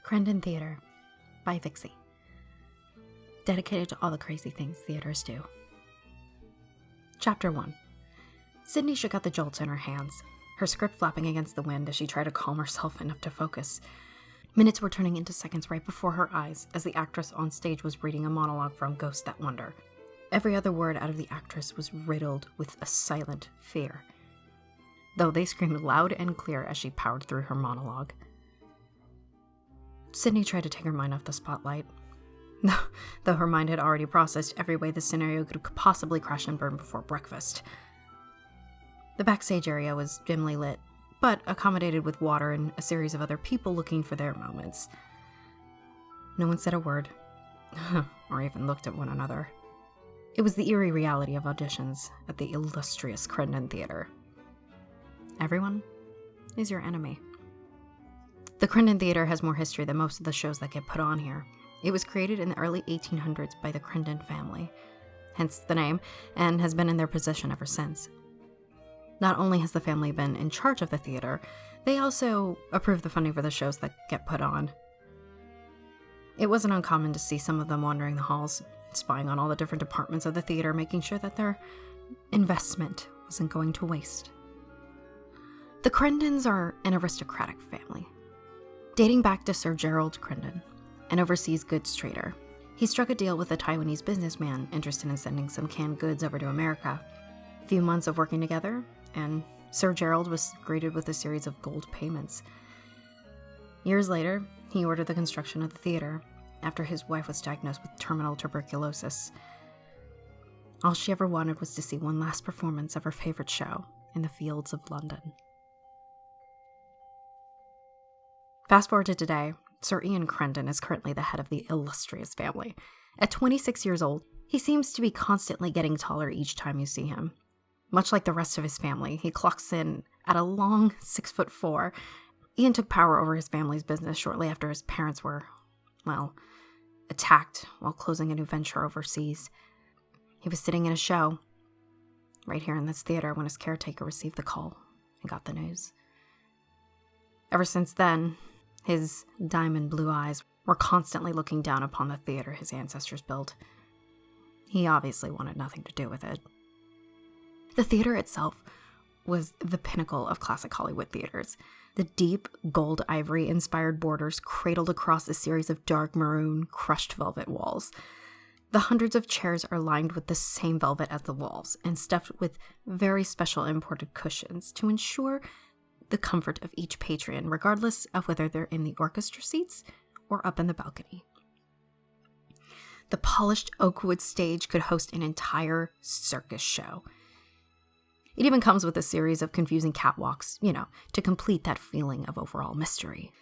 Crenden Theater by Vixie. Dedicated to all the crazy things theaters do. Chapter 1. Sydney shook out the jolts in her hands, her script flapping against the wind as she tried to calm herself enough to focus. Minutes were turning into seconds right before her eyes as the actress on stage was reading a monologue from Ghosts That Wonder. Every other word out of the actress was riddled with a silent fear, though they screamed loud and clear as she powered through her monologue. Sydney tried to take her mind off the spotlight, though her mind had already processed every way the scenario could possibly crash and burn before breakfast. The backstage area was dimly lit, but accommodated with water and a series of other people looking for their moments. No one said a word, or even looked at one another. It was the eerie reality of auditions at the illustrious Crenden Theater. Everyone is your enemy. The Crenden Theater has more history than most of the shows that get put on here. It was created in the early 1800s by the Crenden family, hence the name, and has been in their possession ever since. Not only has the family been in charge of the theater, they also approve the funding for the shows that get put on. It wasn't uncommon to see some of them wandering the halls, spying on all the different departments of the theater, making sure that their investment wasn't going to waste. The Crendens are an aristocratic family, dating back to Sir Gerald Crenden, an overseas goods trader. He struck a deal with a Taiwanese businessman interested in sending some canned goods over to America. A few months of working together, and Sir Gerald was greeted with a series of gold payments. Years later, he ordered the construction of the theater after his wife was diagnosed with terminal tuberculosis. All she ever wanted was to see one last performance of her favorite show in the fields of London. Fast forward to today, Sir Ian Crenden is currently the head of the illustrious family. At 26 years old, he seems to be constantly getting taller each time you see him. Much like the rest of his family, he clocks in at a long 6'4". Ian took power over his family's business shortly after his parents were, attacked while closing a new venture overseas. He was sitting in a show right here in this theater when his caretaker received the call and got the news. Ever since then, his diamond blue eyes were constantly looking down upon the theater his ancestors built. He obviously wanted nothing to do with it. The theater itself was the pinnacle of classic Hollywood theaters. The deep gold ivory-inspired borders cradled across a series of dark maroon, crushed velvet walls. The hundreds of chairs are lined with the same velvet as the walls and stuffed with very special imported cushions to ensure the comfort of each patron, regardless of whether they're in the orchestra seats or up in the balcony. The polished oak wood stage could host an entire circus show. It even comes with a series of confusing catwalks, to complete that feeling of overall mystery.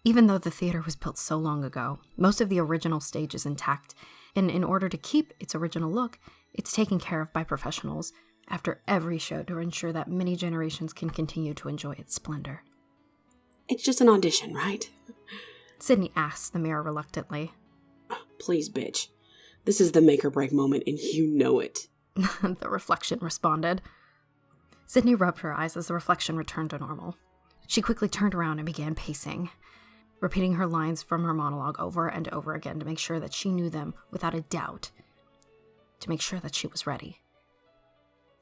Even though the theater was built so long ago, most of the original stage is intact, and in order to keep its original look, it's taken care of by professionals after every show to ensure that many generations can continue to enjoy its splendor. It's just an audition, right? Sydney asked the mirror reluctantly. Please, bitch. This is the make or break moment, and you know it. The reflection responded. Sydney rubbed her eyes as the reflection returned to normal. She quickly turned around and began pacing, repeating her lines from her monologue over and over again to make sure that she knew them without a doubt, to make sure that she was ready.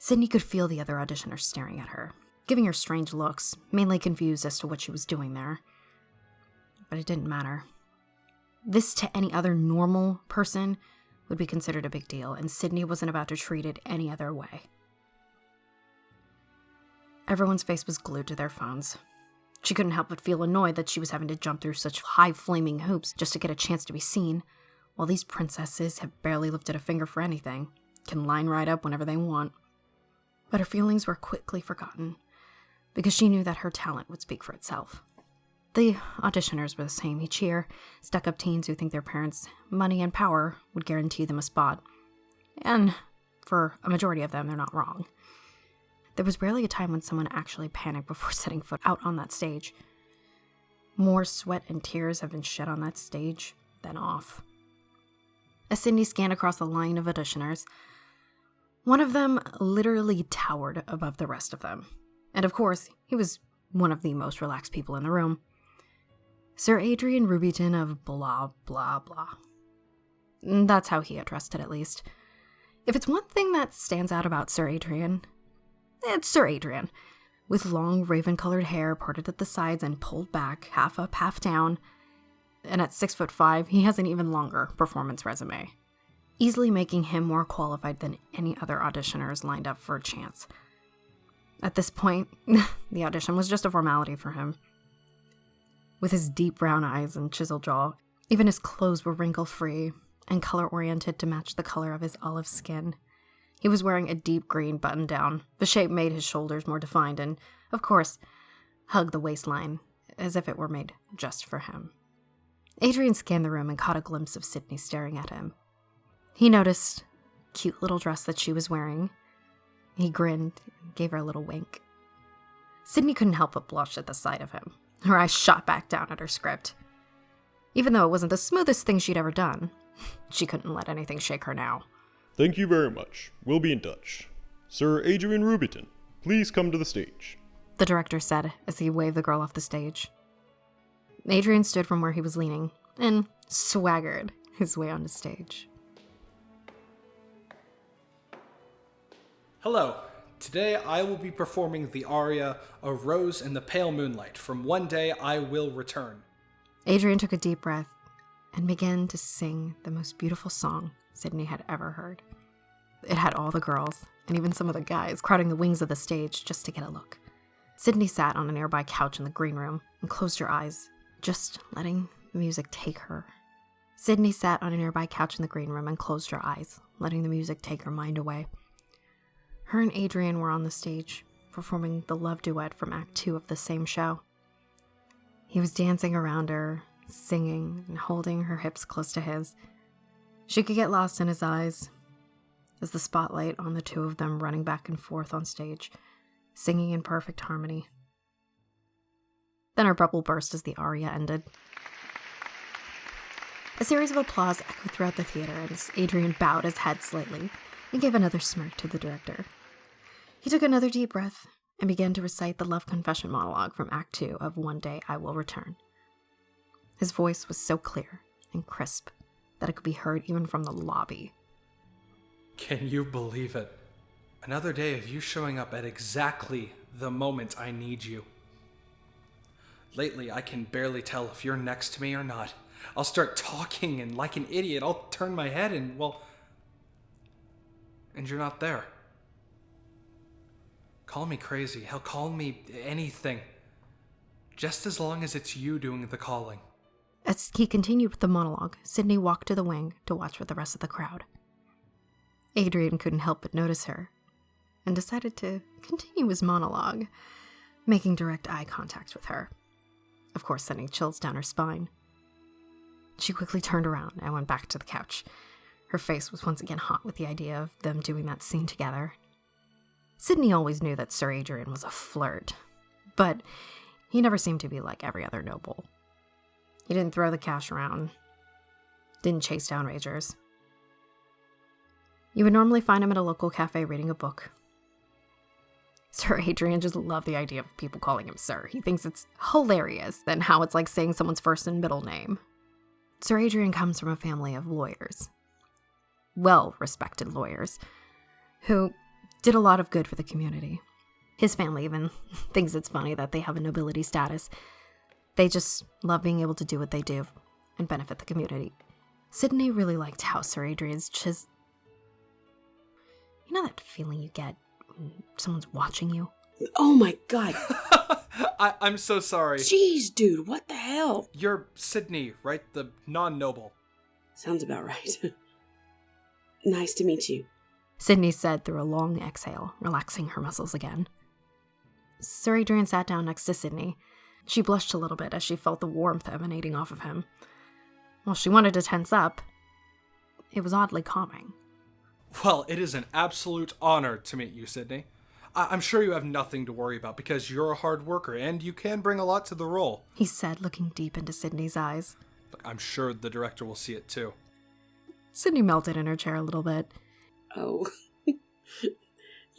Sydney could feel the other auditioners staring at her, giving her strange looks, mainly confused as to what she was doing there. But it didn't matter. This, to any other normal person, would be considered a big deal, and Sydney wasn't about to treat it any other way. Everyone's face was glued to their phones. She couldn't help but feel annoyed that she was having to jump through such high flaming hoops just to get a chance to be seen, while these princesses have barely lifted a finger for anything, can line right up whenever they want. But her feelings were quickly forgotten, because she knew that her talent would speak for itself. The auditioners were the same each year, stuck-up teens who think their parents' money and power would guarantee them a spot. And for a majority of them, they're not wrong. There was rarely a time when someone actually panicked before setting foot out on that stage. More sweat and tears have been shed on that stage than off. As Sydney scanned across the line of auditioners, one of them literally towered above the rest of them. And of course, he was one of the most relaxed people in the room. Sir Adrian Rubyton of blah, blah, blah. That's how he addressed it, at least. If it's one thing that stands out about Sir Adrian, it's Sir Adrian, with long raven-colored hair parted at the sides and pulled back, half up, half down. And at 6'5", he has an even longer performance resume, easily making him more qualified than any other auditioners lined up for a chance. At this point, the audition was just a formality for him. With his deep brown eyes and chiseled jaw, even his clothes were wrinkle-free and color-oriented to match the color of his olive skin. He was wearing a deep green button-down. The shape made his shoulders more defined and, of course, hugged the waistline, as if it were made just for him. Adrian scanned the room and caught a glimpse of Sydney staring at him. He noticed the cute little dress that she was wearing. He grinned and gave her a little wink. Sydney couldn't help but blush at the sight of him. Her eyes shot back down at her script. Even though it wasn't the smoothest thing she'd ever done, she couldn't let anything shake her now. Thank you very much. We'll be in touch. Sir Adrian Rubyton, please come to the stage, the director said as he waved the girl off the stage. Adrian stood from where he was leaning and swaggered his way onto stage. Hello. Today I will be performing the aria A Rose in the Pale Moonlight from One Day I Will Return. Adrian took a deep breath and began to sing the most beautiful song Sydney had ever heard. It had all the girls, and even some of the guys, crowding the wings of the stage just to get a look. Sydney sat on a nearby couch in the green room and closed her eyes, just letting the music take her. Sydney sat on a nearby couch in the green room and closed her eyes, letting the music take her mind away. Her and Adrian were on the stage, performing the love duet from Act 2 of the same show. He was dancing around her, singing and holding her hips close to his. She could get lost in his eyes as the spotlight on the two of them running back and forth on stage, singing in perfect harmony. Then her bubble burst as the aria ended. A series of applause echoed throughout the theater as Adrian bowed his head slightly and gave another smirk to the director. He took another deep breath and began to recite the love confession monologue from Act 2 of One Day I Will Return. His voice was so clear and crisp that it could be heard even from the lobby. Can you believe it? Another day of you showing up at exactly the moment I need you. Lately, I can barely tell if you're next to me or not. I'll start talking and like an idiot, I'll turn my head and, well... and you're not there. Call me crazy, hell, call me anything. Just as long as it's you doing the calling. As he continued with the monologue, Sydney walked to the wing to watch with the rest of the crowd. Adrian couldn't help but notice her, and decided to continue his monologue, making direct eye contact with her, of course sending chills down her spine. She quickly turned around and went back to the couch. Her face was once again hot with the idea of them doing that scene together. Sydney always knew that Sir Adrian was a flirt, but he never seemed to be like every other noble. He didn't throw the cash around, didn't chase down ragers. You would normally find him at a local cafe reading a book. Sir Adrian just loved the idea of people calling him Sir. He thinks it's hilarious than how it's like saying someone's first and middle name. Sir Adrian comes from a family of lawyers. Well-respected lawyers, who did a lot of good for the community. His family even thinks it's funny that they have a nobility status. They just love being able to do what they do and benefit the community. Sydney really liked how Sir Adrian's You know that feeling you get when someone's watching you? Oh my god. I'm so sorry. Jeez, dude, what the hell? You're Sydney, right? The non-noble. Sounds about right. Nice to meet you. Sydney said through a long exhale, relaxing her muscles again. Sir Adrian sat down next to Sydney, She blushed a little bit as she felt the warmth emanating off of him. While she wanted to tense up, it was oddly calming. Well, it is an absolute honor to meet you, Sydney. I'm sure you have nothing to worry about because you're a hard worker and you can bring a lot to the role, he said, looking deep into Sydney's eyes. I'm sure the director will see it too. Sydney melted in her chair a little bit. Oh,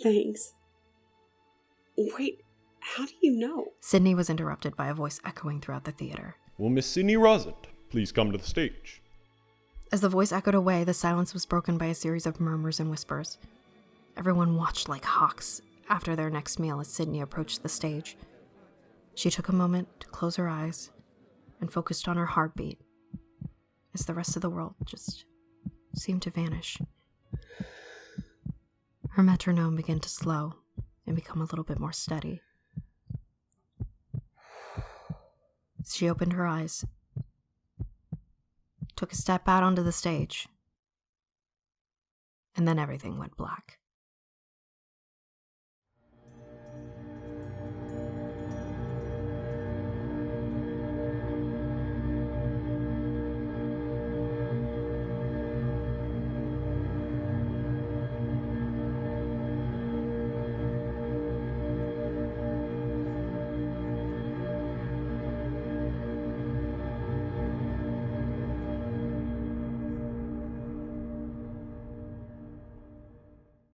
thanks. Wait, how do you know? Sydney was interrupted by a voice echoing throughout the theater. Will Miss Sydney Rosand please come to the stage? As the voice echoed away, the silence was broken by a series of murmurs and whispers. Everyone watched like hawks after their next meal as Sydney approached the stage. She took a moment to close her eyes and focused on her heartbeat as the rest of the world just seemed to vanish. Her metronome began to slow and become a little bit more steady. She opened her eyes, took a step out onto the stage, and then everything went black.